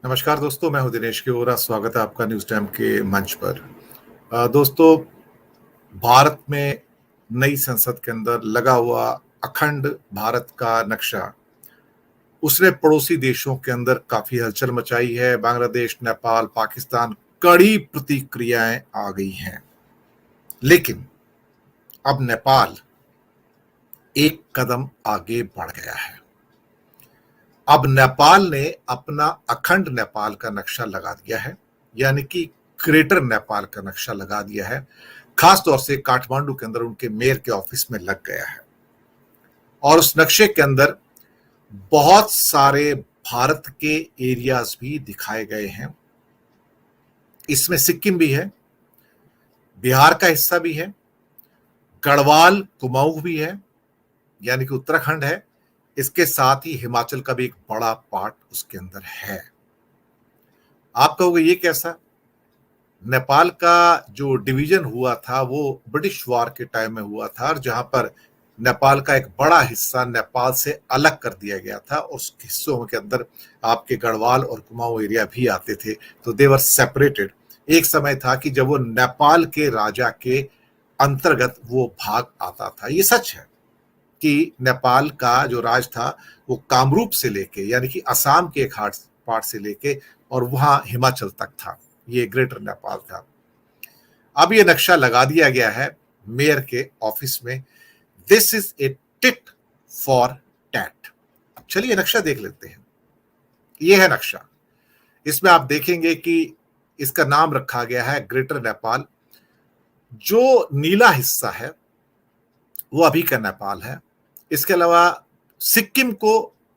नमस्कार दोस्तों, मैं हूं दिनेश केवरा। स्वागत है आपका न्यूज टाइम के मंच पर। दोस्तों, भारत में नई संसद के अंदर लगा हुआ अखंड भारत का नक्शा उसने पड़ोसी देशों के अंदर काफी हलचल मचाई है। बांग्लादेश, नेपाल, पाकिस्तान, कड़ी प्रतिक्रियाएं आ गई हैं। लेकिन अब नेपाल एक कदम आगे बढ़ गया है। अब नेपाल ने अपना अखंड नेपाल का नक्शा लगा दिया है, यानी कि ग्रेटर नेपाल का नक्शा लगा दिया है। खास तौर से काठमांडू के अंदर उनके मेयर के ऑफिस में लग गया है। और उस नक्शे के अंदर बहुत सारे भारत के एरियाज भी दिखाए गए हैं। इसमें सिक्किम भी है, बिहार का हिस्सा भी है, गढ़वाल कुमाऊं भी है, यानी कि उत्तराखंड है। इसके साथ ही हिमाचल का भी एक बड़ा पार्ट उसके अंदर है। आप कहोगे ये कैसा? नेपाल का जो डिवीजन हुआ था वो ब्रिटिश वार के टाइम में हुआ था, और जहां पर नेपाल का एक बड़ा हिस्सा नेपाल से अलग कर दिया गया था। उस हिस्सों के अंदर आपके गढ़वाल और कुमाऊं एरिया भी आते थे, तो दे वर सेपरेटेड। एक समय था कि जब वो नेपाल के राजा के अंतर्गत वो भाग आता था। ये सच है कि नेपाल का जो राज था वो कामरूप से लेके, यानी कि असम के एक पार्ट से लेके और वहां हिमाचल तक था। ये ग्रेटर नेपाल था। अब ये नक्शा लगा दिया गया है मेयर के ऑफिस में। This is a tit for tat. अब चलिए नक्शा देख लेते हैं। ये है नक्शा। इसमें आप देखेंगे कि इसका नाम रखा गया है ग्रेटर नेपाल। जो नीला हिस्सा है वो अभी का नेपाल है। इसके अलावा सिक्किम को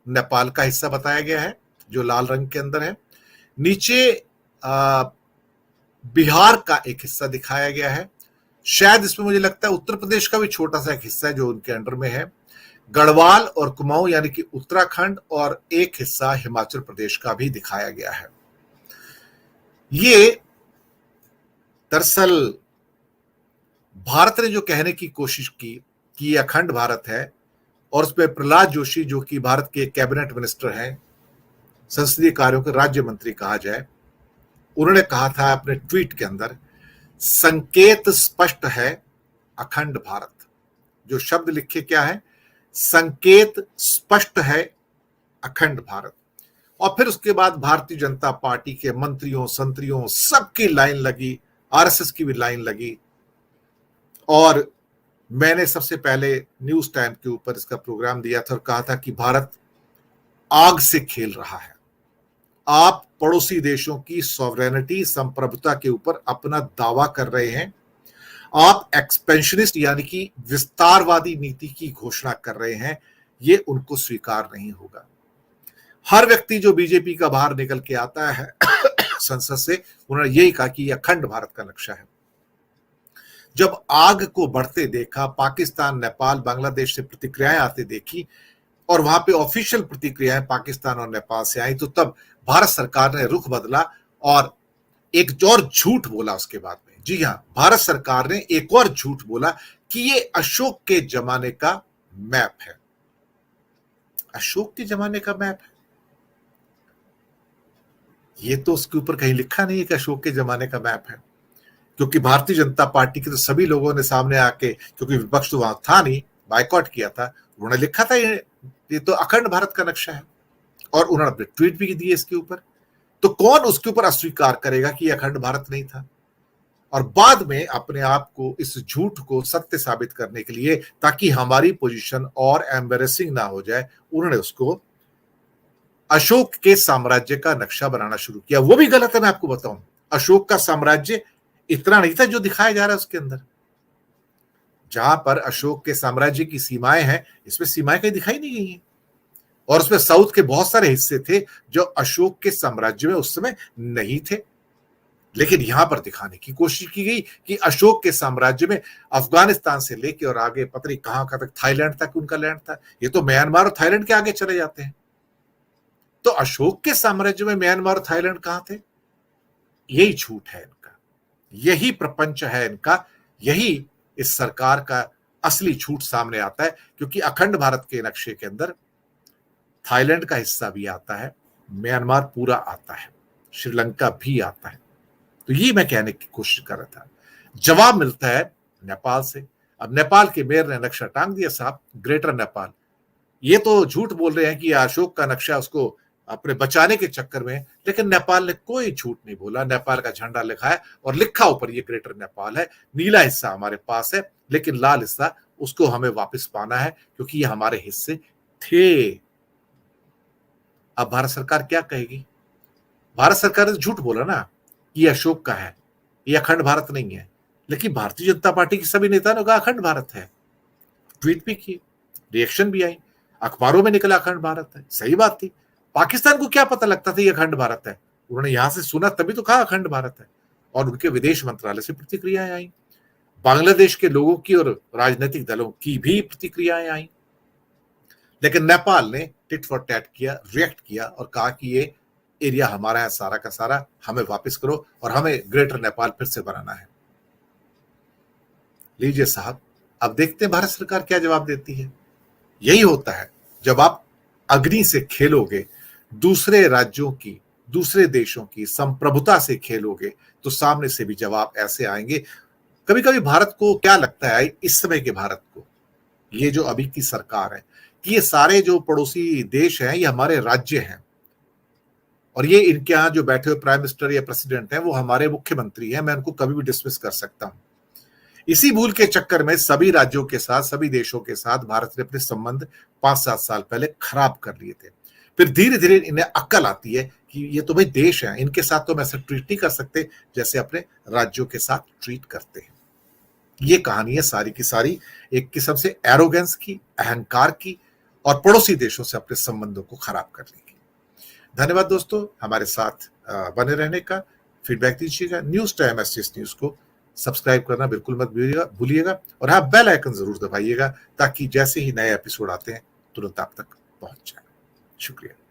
नेपाल का हिस्सा बताया गया है, जो लाल रंग के अंदर है। नीचे बिहार का एक हिस्सा दिखाया गया है। शायद इसमें मुझे लगता है उत्तर प्रदेश का भी छोटा सा एक हिस्सा है जो उनके अंडर में है। गढ़वाल और कुमाऊं यानी कि उत्तराखंड, और एक हिस्सा हिमाचल प्रदेश का भी दिखाया गया है। ये दरअसल भारत ने जो कहने की कोशिश की कि ये अखंड भारत है, और उसमें प्रहलाद जोशी जो कि भारत के कैबिनेट मिनिस्टर हैं, संसदीय कार्यों के राज्य मंत्री कहा जाए, उन्होंने कहा था अपने ट्वीट के अंदर, संकेत स्पष्ट है अखंड भारत। जो शब्द लिखे क्या है? संकेत स्पष्ट है अखंड भारत। और फिर उसके बाद भारतीय जनता पार्टी के मंत्रियों संतरियों सबकी लाइन लगी, आरएसएस की भी लाइन लगी। और मैंने सबसे पहले न्यूज टाइम के ऊपर इसका प्रोग्राम दिया था और कहा था कि भारत आग से खेल रहा है। आप पड़ोसी देशों की सॉवरेनिटी, संप्रभुता के ऊपर अपना दावा कर रहे हैं। आप एक्सपेंशनिस्ट यानी कि विस्तारवादी नीति की घोषणा कर रहे हैं। ये उनको स्वीकार नहीं होगा। हर व्यक्ति जो बीजेपी का बाहर निकल के आता है संसद से, उन्होंने यही कहा कि यह अखंड भारत का नक्शा है। जब आग को बढ़ते देखा, पाकिस्तान, नेपाल, बांग्लादेश से प्रतिक्रियाएं आते देखी, और वहां पे ऑफिशियल प्रतिक्रियाएं पाकिस्तान और नेपाल से आई, तो तब भारत सरकार ने रुख बदला और एक और झूठ बोला उसके बाद में। जी हां, भारत सरकार ने एक और झूठ बोला कि ये अशोक के जमाने का मैप है। अशोक के जमाने का मैप है? ये तो उसके ऊपर कहीं लिखा नहीं है कि अशोक के जमाने का मैप है। क्योंकि भारतीय जनता पार्टी के तो सभी लोगों ने सामने आके, क्योंकि विपक्ष तो वहां था नहीं, बायकॉट किया था, उन्होंने लिखा था ये तो अखंड भारत का नक्शा है, और उन्होंने अपने ट्वीट भी दिए इसके ऊपर। तो कौन उसके ऊपर अस्वीकार करेगा कि यह अखंड भारत नहीं था? और बाद में अपने आप को, इस झूठ को सत्य साबित करने के लिए, ताकि हमारी पोजीशन और एम्बेरेसिंग ना हो जाए, उन्होंने उसको अशोक के साम्राज्य का नक्शा बनाना शुरू किया। वो भी गलत है, मैं आपको बताऊं। अशोक का साम्राज्य इतना नहीं था जो दिखाया जा रहा है उसके अंदर। जहां पर अशोक के साम्राज्य की सीमाएं हैं, इसमें सीमाएं कहीं दिखाई नहीं गई हैं। और उसमें साउथ के बहुत सारे हिस्से थे जो अशोक के साम्राज्य में उस समय नहीं थे। लेकिन यहां पर दिखाने की कोशिश की गई कि अशोक के साम्राज्य में अफगानिस्तान से लेके और आगे पता नहीं कहां तक, थाईलैंड तक उनका लैंड था। ये तो म्यांमार और थाईलैंड के आगे चले जाते हैं। तो अशोक के साम्राज्य में म्यांमार और थाईलैंड कहां थे? यही झूठ है इनका, यही प्रपंच है इनका, यही इस सरकार का असली झूठ सामने आता है। क्योंकि अखंड भारत के नक्शे के अंदर थाईलैंड का हिस्सा भी आता है, म्यांमार पूरा आता है। श्रीलंका भी आता है। तो ये मैं कहने की कोशिश कर रहा था। जवाब मिलता है नेपाल से। अब नेपाल के मेयर ने नक्शा टांग दिया साहब, ग्रेटर नेपाल। ये तो झूठ बोल रहे हैं कि अशोक का नक्शा उसको अपने बचाने के चक्कर में, लेकिन नेपाल ने कोई झूठ नहीं बोला। नेपाल का झंडा लिखा है और लिखा ऊपर ये ग्रेटर नेपाल है। नीला हिस्सा हमारे पास है, लेकिन लाल हिस्सा उसको हमें वापस पाना है, क्योंकि ये हमारे हिस्से थे। अब भारत सरकार क्या कहेगी? भारत सरकार ने झूठ बोला ना, ये अशोक का है, ये अखंड भारत नहीं है। लेकिन भारतीय जनता पार्टी के सभी नेताओं ने कहा अखंड भारत है, ट्वीट भी किए, रिएक्शन भी आई, अखबारों में निकला अखंड भारत है। सही बात थी। पाकिस्तान को क्या पता लगता था ये अखंड भारत है? उन्होंने यहां से सुना तभी तो कहा अखंड भारत है, और उनके विदेश मंत्रालय से प्रतिक्रियाएं आई। बांग्लादेश के लोगों की और राजनीतिक दलों की भी प्रतिक्रियाएं आई। लेकिन नेपाल ने टिट फॉर टैट किया, रिएक्ट किया और कहा कि ये एरिया हमारा है सारा का सारा, हमें वापस करो और हमें ग्रेटर नेपाल फिर से बनाना है। लीजिए साहब, अब देखते हैं भारत सरकार क्या जवाब देती है। यही होता है जब आप अग्नि से खेलोगे, दूसरे राज्यों की, दूसरे देशों की संप्रभुता से खेलोगे, तो सामने से भी जवाब ऐसे आएंगे। कभी कभी भारत को क्या लगता है, इस समय के भारत को, ये जो अभी की सरकार है, कि ये सारे जो पड़ोसी देश हैं ये हमारे राज्य हैं, और ये इनके यहाँ जो बैठे हुए प्राइम मिनिस्टर या प्रेसिडेंट हैं वो हमारे मुख्यमंत्री हैं, मैं उनको कभी भी डिसमिस कर सकता हूं। इसी भूल के चक्कर में सभी राज्यों के साथ, सभी देशों के साथ भारत ने अपने संबंध 5-7 साल पहले खराब कर लिए थे। फिर धीरे धीरे इन्हें अक्ल आती है कि ये तो भाई देश है, इनके साथ तो हम ऐसे ट्रीट नहीं कर सकते जैसे अपने राज्यों के साथ ट्रीट करते हैं। ये कहानी है सारी की सारी एक किस्म से एरोगेंस की, अहंकार की, और पड़ोसी देशों से अपने संबंधों को खराब करने की। धन्यवाद दोस्तों, हमारे साथ बने रहने का। फीडबैक दीजिएगा। न्यूज टाइम एसटीएस न्यूज को सब्सक्राइब करना बिल्कुल मत भूलिएगा, और हाँ, बेल आइकन जरूर दबाइएगा, ताकि जैसे ही नए एपिसोड आते हैं तुरंत आप तक पहुंच जाए। शुक्रिया।